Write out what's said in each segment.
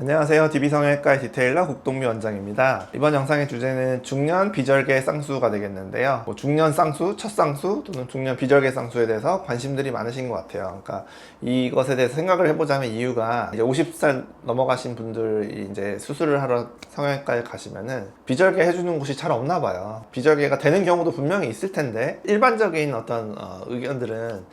안녕하세요. DB성형외과의 디테일러 국동미 원장입니다. 이번 영상의 주제는 중년 비절개 쌍수가 되겠는데요. 중년 쌍수, 첫 쌍수 또는 중년 비절개 쌍수에 대해서 관심들이 많으신 것 같아요. 그러니까 이것에 대해서 생각을 해보자면 이유가 이제 50살 넘어가신 분들이 이제 수술을 하러 성형외과에 가시면은 비절개 해주는 곳이 잘 없나 봐요. 비절개가 되는 경우도 분명히 있을 텐데 일반적인 어떤 의견들은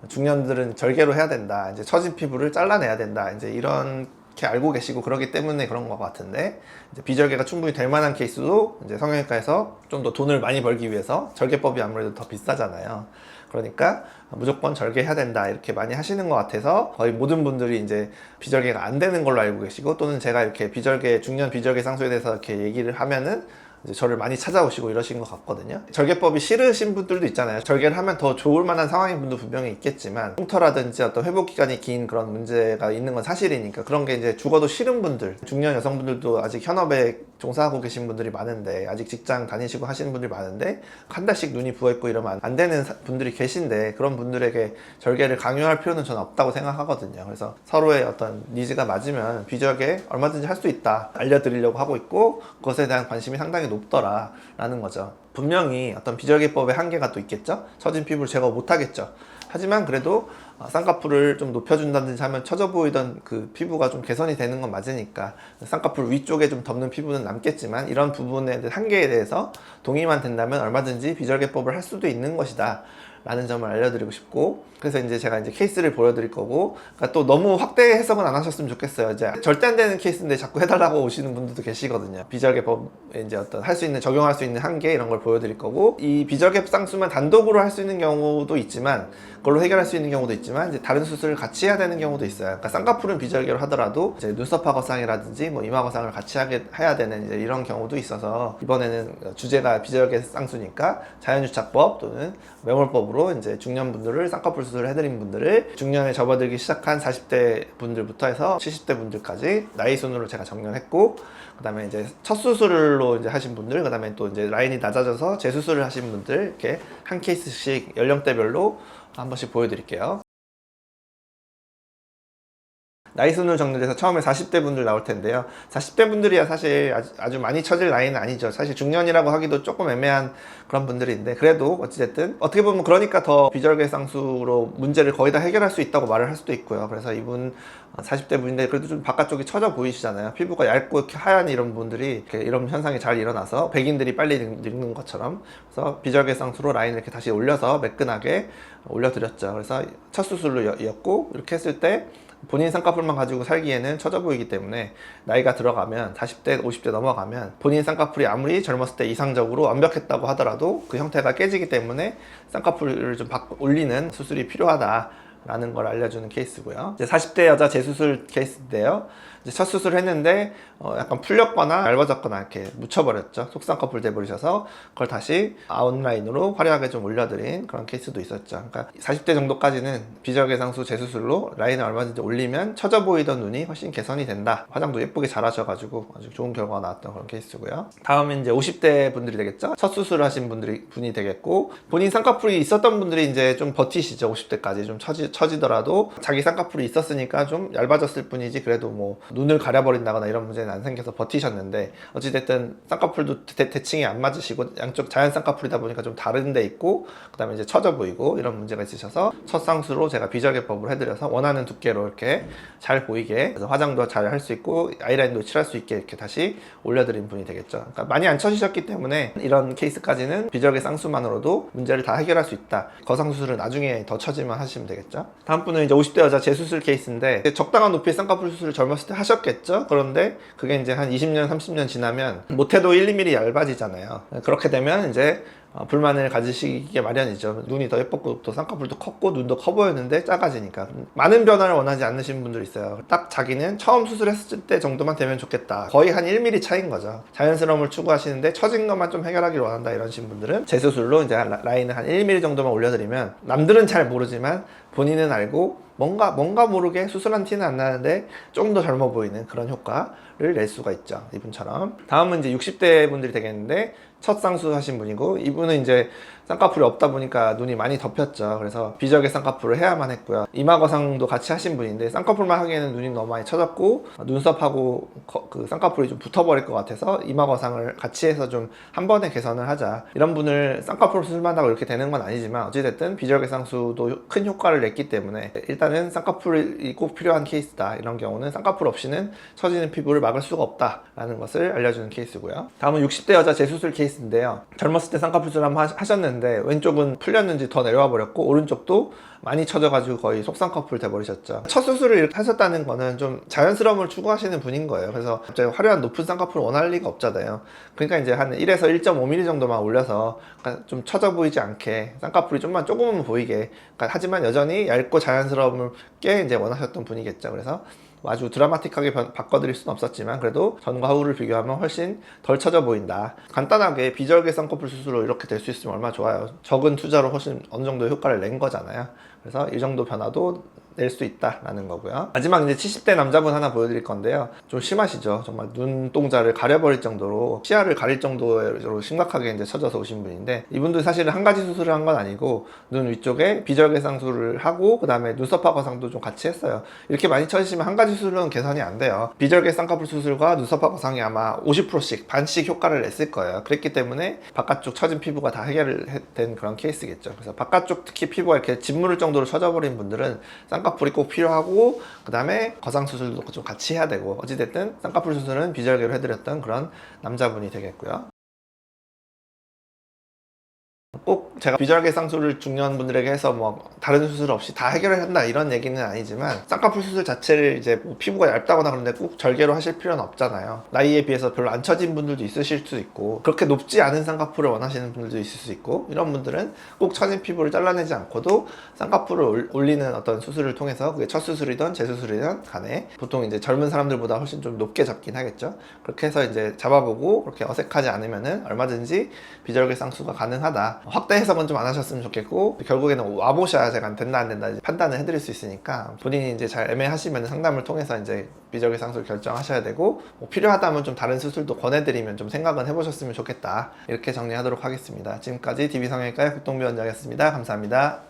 중년들은 절개로 해야 된다. 이제 처진 피부를 잘라내야 된다. 이제 이렇게 알고 계시고 그러기 때문에 그런 것 같은데, 이제 비절개가 충분히 될 만한 케이스도 이제 성형외과에서 좀 더 돈을 많이 벌기 위해서 절개법이 아무래도 더 비싸잖아요. 그러니까 무조건 절개해야 된다 이렇게 많이 하시는 것 같아서 거의 모든 분들이 이제 비절개가 안 되는 걸로 알고 계시고, 또는 제가 이렇게 중년 비절개 상수에 대해서 이렇게 얘기를 하면은 이제 저를 많이 찾아오시고 이러신 것 같거든요. 절개법이 싫으신 분들도 있잖아요. 절개를 하면 더 좋을 만한 상황인 분도 분명히 있겠지만, 흉터라든지 어떤 회복 기간이 긴 그런 문제가 있는 건 사실이니까 그런 게 이제 죽어도 싫은 분들, 중년 여성분들도 아직 현업에 종사하고 계신 분들이 많은데, 아직 직장 다니시고 하시는 분들이 많은데 한 달씩 눈이 부어있고 이러면 안 되는 분들이 계신데, 그런 분들에게 절개를 강요할 필요는 저는 없다고 생각하거든요. 그래서 서로의 어떤 니즈가 맞으면 비절개 얼마든지 할 수 있다 알려드리려고 하고 있고, 그것에 대한 관심이 상당히 높더라 라는 거죠. 분명히 어떤 비절개법의 한계가 또 있겠죠. 처진 피부를 제거 못하겠죠. 하지만 그래도 쌍꺼풀을 좀 높여준다든지 하면 처져 보이던 그 피부가 좀 개선이 되는 건 맞으니까, 쌍꺼풀 위쪽에 좀 덮는 피부는 남겠지만 이런 부분의 한계에 대해서 동의만 된다면 얼마든지 비절개법을 할 수도 있는 것이다 라는 점을 알려드리고 싶고, 그래서 이제 제가 이제 케이스를 보여드릴 거고, 그러니까 또 너무 확대 해석은 안 하셨으면 좋겠어요. 이제 절대 안 되는 케이스인데 자꾸 해달라고 오시는 분들도 계시거든요. 비절개법에 이제 어떤 할 수 있는, 적용할 수 있는 한계 이런 걸 보여드릴 거고, 이 비절개 쌍수만 단독으로 할 수 있는 경우도 있지만, 그걸로 해결할 수 있는 경우도 있지만, 이제 다른 수술을 같이 해야 되는 경우도 있어요. 그러니까 쌍꺼풀은 비절개로 하더라도 이제 눈썹 하거상이라든지 뭐 이마 거상을 같이 해야 되는 이제 이런 경우도 있어서, 이번에는 주제가 비절개 쌍수니까 자연유착법 또는 매몰법으로 이제 중년분들을 쌍꺼풀 수술을 해드린 분들을 중년에 접어들기 시작한 40대 분들부터 해서 70대 분들까지 나이 순으로 제가 정렬했고, 그 다음에 이제 첫 수술로 이제 하신 분들, 그 다음에 또 이제 라인이 낮아져서 재수술을 하신 분들, 이렇게 한 케이스씩 연령대별로 한 번씩 보여드릴게요. 나이 순으로 정렬해서 처음에 40대 분들 나올 텐데요. 40대 분들이야 사실 아주 많이 처질 나이는 아니죠. 사실 중년이라고 하기도 조금 애매한 그런 분들인데, 그래도 어찌됐든 어떻게 보면 그러니까 더 비절개 쌍수로 문제를 거의 다 해결할 수 있다고 말을 할 수도 있고요. 그래서 이분 40대 분인데 그래도 좀 바깥쪽이 처져 보이시잖아요. 피부가 얇고 이렇게 하얀 이런 분들이 이런 현상이 잘 일어나서 백인들이 빨리 늙는 것처럼, 그래서 비절개 쌍수로 라인을 이렇게 다시 올려서 매끈하게 올려드렸죠. 그래서 첫 수술로 이었고, 이렇게 했을 때 본인 쌍꺼풀만 가지고 살기에는 처져 보이기 때문에, 나이가 들어가면 40대 50대 넘어가면 본인 쌍꺼풀이 아무리 젊었을 때 이상적으로 완벽했다고 하더라도 그 형태가 깨지기 때문에 쌍꺼풀을 좀 올리는 수술이 필요하다 라는 걸 알려주는 케이스고요. 이제 40대 여자 재수술 케이스인데요. 이제 첫 수술을 했는데 약간 풀렸거나 얇아졌거나 이렇게 묻혀버렸죠. 속쌍꺼풀 돼버리셔서 그걸 다시 아웃라인으로 화려하게 좀 올려드린 그런 케이스도 있었죠. 그러니까 40대 정도까지는 비절개 쌍수 재수술로 라인을 얼마든지 올리면 처져 보이던 눈이 훨씬 개선이 된다. 화장도 예쁘게 잘 하셔가지고 아주 좋은 결과가 나왔던 그런 케이스고요. 다음은 이제 50대 분들이 되겠죠. 첫 수술을 하신 분이 되겠고, 본인 쌍꺼풀이 있었던 분들이 이제 좀 버티시죠. 50대까지 좀 처지더라도 자기 쌍꺼풀이 있었으니까 좀 얇아졌을 뿐이지, 그래도 뭐 눈을 가려버린다거나 이런 문제는 안 생겨서 버티셨는데, 어찌됐든 쌍꺼풀도 대칭이 안 맞으시고 양쪽 자연 쌍꺼풀이다 보니까 좀 다른 데 있고, 그 다음에 이제 처져 보이고 이런 문제가 있으셔서 첫 쌍수로 제가 비절개법을 해드려서 원하는 두께로 이렇게 잘 보이게, 그래서 화장도 잘 할 수 있고 아이라인도 칠할 수 있게 이렇게 다시 올려드린 분이 되겠죠. 그러니까 많이 안 처지셨기 때문에 이런 케이스까지는 비절개 쌍수만으로도 문제를 다 해결할 수 있다. 거상수술은 나중에 더 처지만 하시면 되겠죠. 다음 분은 이제 50대 여자 재수술 케이스인데, 적당한 높이의 쌍꺼풀 수술을 젊었을 때 하셨겠죠. 그런데 그게 이제 한 20년 30년 지나면 못해도 1, 2mm 얇아지잖아요. 그렇게 되면 이제 불만을 가지시기 마련이죠. 눈이 더 예뻤고 또 쌍꺼풀도 컸고 눈도 커 보였는데 작아지니까. 많은 변화를 원하지 않으시는 분들이 있어요. 딱 자기는 처음 수술했을 때 정도만 되면 좋겠다. 거의 한 1mm 차이인 거죠. 자연스러움을 추구하시는데 처진 것만 좀 해결하기를 원한다 이러신 분들은 재수술로 이제 라인을 한 1mm 정도만 올려드리면, 남들은 잘 모르지만 본인은 알고 뭔가 모르게 수술한 티는 안 나는데 조금 더 젊어 보이는 그런 효과를 낼 수가 있죠. 이분처럼. 다음은 이제 60대 분들이 되겠는데, 첫 쌍수 하신 분이고, 이분은 이제 쌍꺼풀이 없다 보니까 눈이 많이 덮였죠. 그래서 비절개 쌍꺼풀을 해야만 했고요. 이마 거상도 같이 하신 분인데 쌍꺼풀만 하기에는 눈이 너무 많이 처졌고 눈썹하고 그 쌍꺼풀이 좀 붙어버릴 것 같아서 이마 거상을 같이 해서 좀 한 번에 개선을 하자, 이런 분을 쌍꺼풀 수술만 하고 이렇게 되는 건 아니지만 어찌됐든 비절개 쌍수도 큰 효과를 냈기 때문에 일단은 쌍꺼풀이 꼭 필요한 케이스다, 이런 경우는 쌍꺼풀 없이는 처지는 피부를 막을 수가 없다 라는 것을 알려주는 케이스고요. 다음은 60대 여자 재수술 케이스인데요. 젊었을 때 쌍꺼풀 수술 한번 하셨는데 왼쪽은 풀렸는지 더 내려와 버렸고 오른쪽도 많이 처져가지고 거의 속쌍꺼풀 돼버리셨죠. 첫 수술을 이렇게 하셨다는 거는 좀 자연스러움을 추구하시는 분인 거예요. 그래서 갑자기 화려한 높은 쌍꺼풀을 원할 리가 없잖아요. 그러니까 이제 한 1에서 1.5mm 정도만 올려서 좀 처져 보이지 않게 쌍꺼풀이 조금만 보이게, 하지만 여전히 얇고 자연스러움을 이제 원하셨던 분이겠죠. 그래서 아주 드라마틱하게 바꿔드릴 수는 없었지만 그래도 전과 후를 비교하면 훨씬 덜 처져 보인다. 간단하게 비절개 쌍꺼풀 수술로 이렇게 될 수 있으면 얼마나 좋아요. 적은 투자로 훨씬 어느 정도 효과를 낸 거잖아요. 그래서 이 정도 변화도 낼 수 있다라는 거고요. 마지막 이제 70대 남자분 하나 보여드릴 건데요. 좀 심하시죠. 정말 눈동자를 가려버릴 정도로, 시야를 가릴 정도로 심각하게 이제 처져서 오신 분인데, 이분도 사실은 한 가지 수술을 한 건 아니고 눈 위쪽에 비절개 쌍수를 하고 그 다음에 눈썹화 거상도 좀 같이 했어요. 이렇게 많이 처지시면 한 가지 수술은 개선이 안 돼요. 비절개 쌍꺼풀 수술과 눈썹화 거상이 아마 50%씩 반씩 효과를 냈을 거예요. 그랬기 때문에 바깥쪽 처진 피부가 다 해결된 그런 케이스겠죠. 그래서 바깥쪽 특히 피부가 이렇게 짓무를 정도로 처져버린 분들은 쌍꺼풀이 꼭 필요하고 그 다음에 거상 수술도 좀 같이 해야 되고, 어찌됐든 쌍꺼풀 수술은 비절개로 해드렸던 그런 남자분이 되겠고요. 꼭 제가 비절개 쌍수를 중년 분들에게 해서 뭐 다른 수술 없이 다 해결을 한다 이런 얘기는 아니지만, 쌍꺼풀 수술 자체를 이제 뭐 피부가 얇다거나 그런데 꼭 절개로 하실 필요는 없잖아요. 나이에 비해서 별로 안 처진 분들도 있으실 수 있고, 그렇게 높지 않은 쌍꺼풀을 원하시는 분들도 있을 수 있고, 이런 분들은 꼭 처진 피부를 잘라내지 않고도 쌍꺼풀을 올리는 어떤 수술을 통해서, 그게 첫 수술이든 재수술이든 간에 보통 이제 젊은 사람들보다 훨씬 좀 높게 잡긴 하겠죠. 그렇게 해서 이제 잡아보고 그렇게 어색하지 않으면은 얼마든지 비절개 쌍수가 가능하다. 확대 해석은 좀 안 하셨으면 좋겠고, 결국에는 와보셔야 제가 된다 안 된다 판단을 해드릴 수 있으니까, 본인이 이제 잘 애매하시면 상담을 통해서 이제 비절개 쌍수를 결정하셔야 되고, 뭐 필요하다면 좀 다른 수술도 권해드리면 좀 생각은 해보셨으면 좋겠다, 이렇게 정리하도록 하겠습니다. 지금까지 DB성형외과의 국동비 원장이었습니다. 감사합니다.